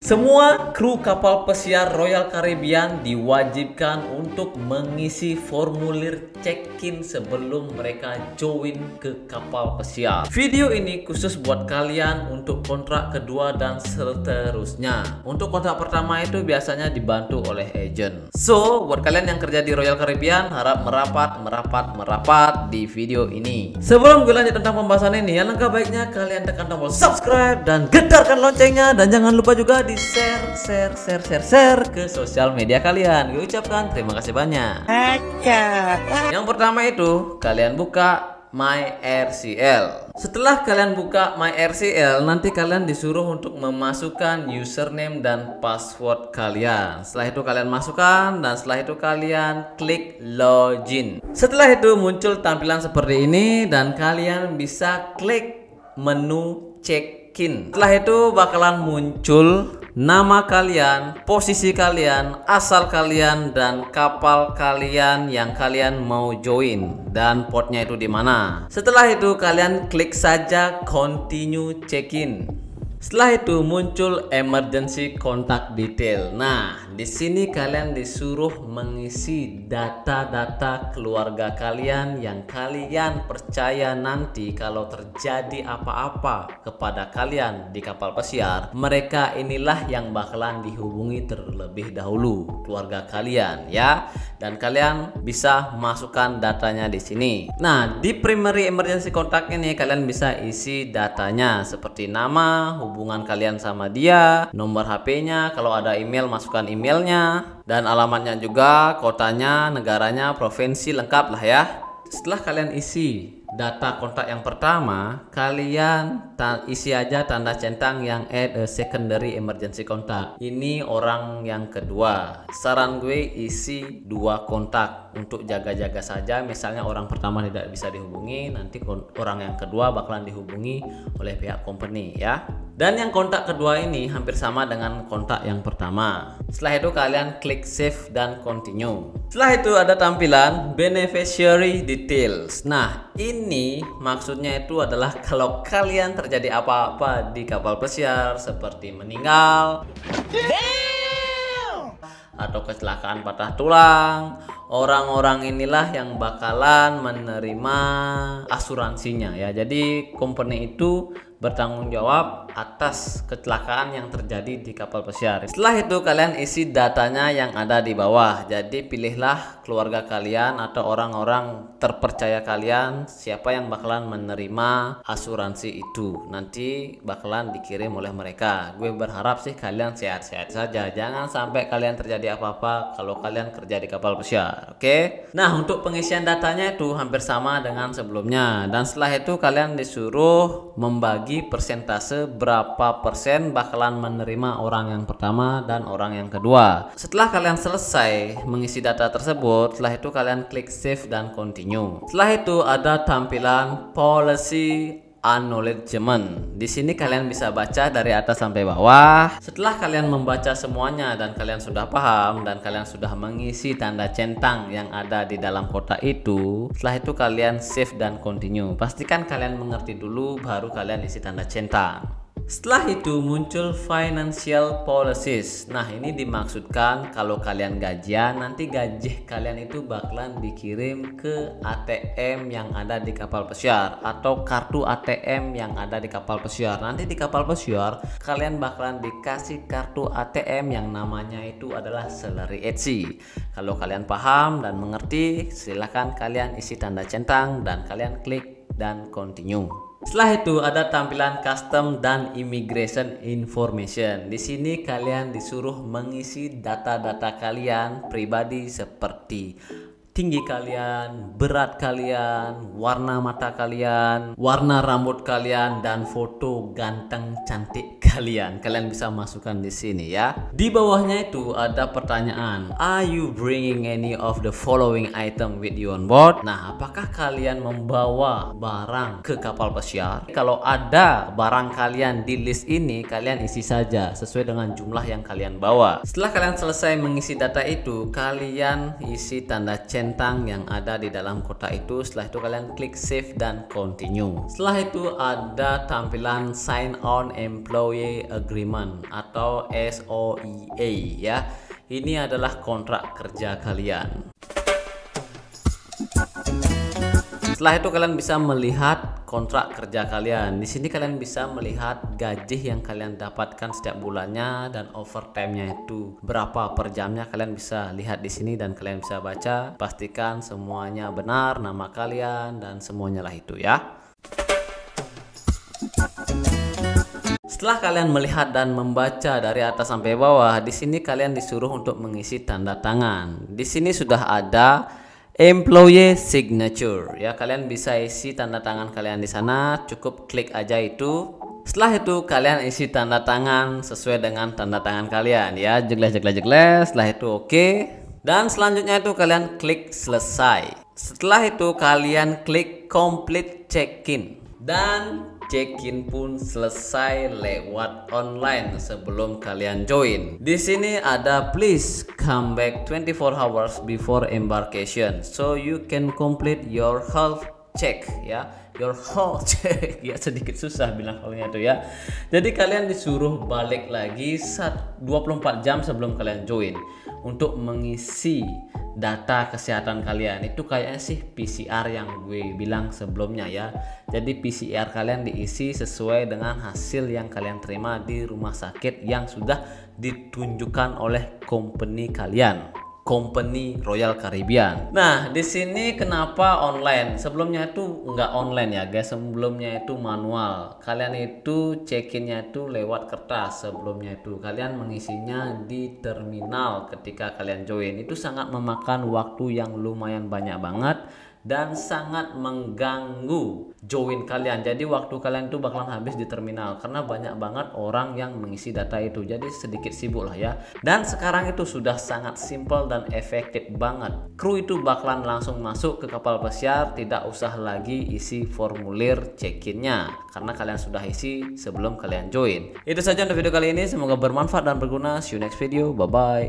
Semua kru kapal pesiar Royal Caribbean diwajibkan untuk mengisi formulir check-in sebelum mereka join ke kapal pesiar. Video ini khusus buat kalian untuk kontrak kedua dan seterusnya. Untuk kontrak pertama itu biasanya dibantu oleh agent. So, buat kalian yang kerja di Royal Caribbean, harap merapat di video ini. Sebelum gue lanjut tentang pembahasan ini, alangkah baiknya kalian tekan tombol subscribe dan getarkan loncengnya, dan jangan lupa juga di share ke sosial media kalian. Gue ucapkan terima kasih banyak. Yang pertama itu kalian buka MyRCL. Setelah kalian buka MyRCL, nanti kalian disuruh untuk memasukkan username dan password kalian. Setelah itu kalian masukkan, dan setelah itu kalian klik login. Setelah itu muncul tampilan seperti ini, dan kalian bisa klik menu check-in. Setelah itu bakalan muncul nama kalian, posisi kalian, asal kalian, dan kapal kalian yang kalian mau join, dan portnya itu di mana. Setelah itu kalian klik saja continue check-in. Setelah itu muncul emergency contact detail. Nah, di sini kalian disuruh mengisi data-data keluarga kalian yang kalian percaya nanti kalau terjadi apa-apa kepada kalian di kapal pesiar, mereka inilah yang bakalan dihubungi terlebih dahulu, keluarga kalian ya. Dan kalian bisa masukkan datanya di sini. Nah, di primary emergency contact ini kalian bisa isi datanya seperti nama, hubungan kalian sama dia, nomor HP-nya, kalau ada email masukkan emailnya, dan alamatnya juga, kotanya, negaranya, provinsi, lengkap lah ya. Setelah kalian isi data kontak yang pertama, kalian isi aja tanda centang yang add a secondary emergency contact. Ini orang yang kedua. Saran gue isi 2 kontak untuk jaga-jaga saja. Misalnya orang pertama tidak bisa dihubungi, nanti orang yang kedua bakalan dihubungi oleh pihak company ya. Dan yang kontak kedua ini hampir sama dengan kontak yang pertama. Setelah itu kalian klik save dan continue. Setelah itu ada tampilan beneficiary details. Nah, ini maksudnya itu adalah kalau kalian terjadi apa-apa di kapal pesiar seperti meninggal atau kecelakaan patah tulang, orang-orang inilah yang bakalan menerima asuransinya ya. Jadi company itu bertanggung jawab atas kecelakaan yang terjadi di kapal pesiar. Setelah itu kalian isi datanya yang ada di bawah. Jadi pilihlah keluarga kalian atau orang-orang terpercaya kalian siapa yang bakalan menerima asuransi itu. Nanti bakalan dikirim oleh mereka. Gue berharap sih kalian sehat-sehat saja. Jangan sampai kalian terjadi apa-apa kalau kalian kerja di kapal pesiar. Oke? Nah, untuk pengisian datanya itu hampir sama dengan sebelumnya. Dan setelah itu kalian disuruh membagi persentase berapa persen bakalan menerima orang yang pertama dan orang yang kedua. Setelah kalian selesai mengisi data tersebut, setelah itu kalian klik save dan continue. Setelah itu ada tampilan policy acknowledgement. Di sini kalian bisa baca dari atas sampai bawah. Setelah kalian membaca semuanya dan kalian sudah paham dan kalian sudah mengisi tanda centang yang ada di dalam kotak itu, setelah itu kalian save dan continue. Pastikan kalian mengerti dulu baru kalian isi tanda centang. Setelah itu muncul financial policies. Nah, ini dimaksudkan kalau kalian gajian, nanti gaji kalian itu bakalan dikirim ke ATM yang ada di kapal pesiar atau kartu ATM yang ada di kapal pesiar. Nanti di kapal pesiar kalian bakalan dikasih kartu ATM yang namanya itu adalah salary HC. Kalau kalian paham dan mengerti, silahkan kalian isi tanda centang dan kalian klik dan continue. Setelah itu ada tampilan custom dan immigration information. Di sini kalian disuruh mengisi data-data kalian pribadi seperti tinggi kalian, berat kalian, warna mata kalian, warna rambut kalian, dan foto ganteng cantik kalian. Kalian bisa masukkan di sini ya. Di bawahnya itu ada pertanyaan, are you bringing any of the following item with you on board? Nah, apakah kalian membawa barang ke kapal pesiar? Kalau ada barang kalian di list ini, kalian isi saja sesuai dengan jumlah yang kalian bawa. Setelah kalian selesai mengisi data itu, kalian isi tanda centang yang ada di dalam kotak itu. Setelah itu kalian klik save dan continue. Setelah itu ada tampilan sign on employee Employee Agreement atau SOEA ya. Ini adalah kontrak kerja kalian. Setelah itu kalian bisa melihat kontrak kerja kalian. Di sini kalian bisa melihat gaji yang kalian dapatkan setiap bulannya dan overtime-nya itu berapa per jamnya. Kalian bisa lihat di sini dan kalian bisa baca. Pastikan semuanya benar, nama kalian dan semuanya lah itu ya. Setelah kalian melihat dan membaca dari atas sampai bawah, di sini kalian disuruh untuk mengisi tanda tangan. Di sini sudah ada employee signature ya, kalian bisa isi tanda tangan kalian di sana, cukup klik aja itu. Setelah itu kalian isi tanda tangan sesuai dengan tanda tangan kalian ya, jegles. Setelah itu oke. Dan selanjutnya itu kalian klik selesai. Setelah itu kalian klik complete check-in. Dan check-in pun selesai lewat online sebelum kalian join. Di sini ada please come back 24 hours before embarkation so you can complete your health check ya. Your health check ya, sedikit susah bilang halnya tuh ya. Jadi kalian disuruh balik lagi 24 jam sebelum kalian join untuk mengisi data kesehatan kalian. Itu kayaknya sih PCR yang gue bilang sebelumnya ya. Jadi PCR kalian diisi sesuai dengan hasil yang kalian terima di rumah sakit yang sudah ditunjukkan oleh company kalian, company Royal Caribbean. Nah, di sini kenapa online? Sebelumnya itu nggak online ya guys. Sebelumnya itu manual. Kalian itu check-innya itu lewat kertas. Sebelumnya itu kalian mengisinya di terminal ketika kalian join. Itu sangat memakan waktu yang lumayan banyak banget dan sangat mengganggu join kalian. Jadi waktu kalian itu bakalan habis di terminal karena banyak banget orang yang mengisi data itu. Jadi sedikit sibuk lah ya. Dan sekarang itu sudah sangat simple dan efektif banget. Kru itu bakalan langsung masuk ke kapal pesiar, tidak usah lagi isi formulir check-innya karena kalian sudah isi sebelum kalian join. Itu saja untuk video kali ini, semoga bermanfaat dan berguna. See you next video, bye bye.